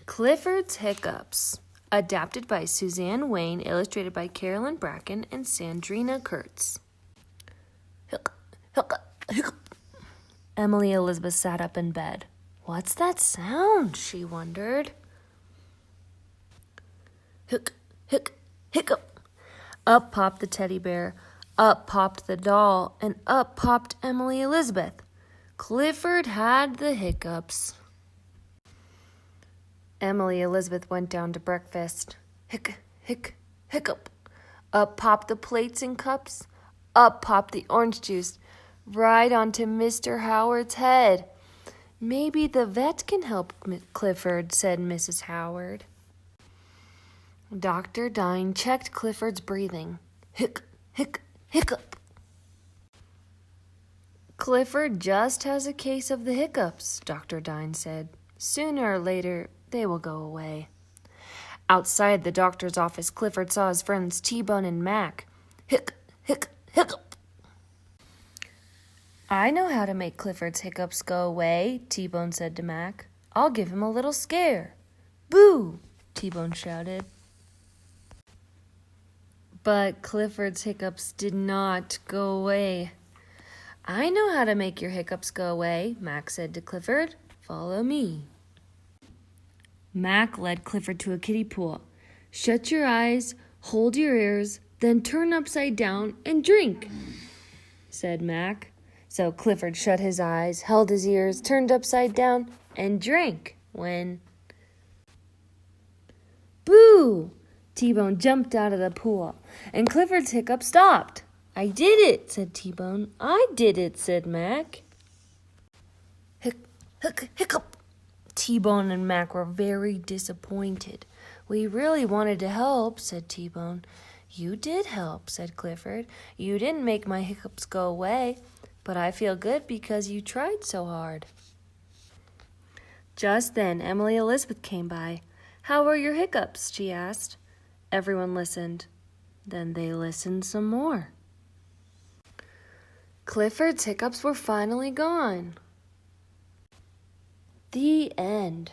Clifford's Hiccups, adapted by Suzanne Wayne, illustrated by Carolyn Bracken and Sandrina Kurtz. Hiccup, hiccup, hiccup. Emily Elizabeth sat up in bed. What's that sound? She wondered. Hic, hic, hiccup. Up popped the teddy bear, up popped the doll, and up popped Emily Elizabeth. Clifford had the hiccups. Emily Elizabeth went down to breakfast. Hic, hic, hiccup. Up popped the plates and cups. Up popped the orange juice, right onto Mr. Howard's head. Maybe the vet can help Clifford, said Mrs. Howard. Dr. Dine checked Clifford's breathing. Hic, hic, hiccup. Clifford just has a case of the hiccups, Dr. Dine said. Sooner or later, they will go away. Outside the doctor's office, Clifford saw his friends T-Bone and Mac. Hic, hic, hiccup. I know how to make Clifford's hiccups go away, T-Bone said to Mac. I'll give him a little scare. Boo! T-Bone shouted. But Clifford's hiccups did not go away. I know how to make your hiccups go away, Mac said to Clifford. Follow me. Mac led Clifford to a kiddie pool. Shut your eyes, hold your ears, then turn upside down and drink, said Mac. So Clifford shut his eyes, held his ears, turned upside down, and drank when... Boo! T-Bone jumped out of the pool, and Clifford's hiccup stopped. I did it, said T-Bone. I did it, said Mac. Hic, hic, hiccup. T-Bone and Mac were very disappointed. We really wanted to help, said T-Bone. You did help, said Clifford. You didn't make my hiccups go away, but I feel good because you tried so hard. Just then, Emily Elizabeth came by. How are your hiccups? She asked. Everyone listened. Then they listened some more. Clifford's hiccups were finally gone. The end.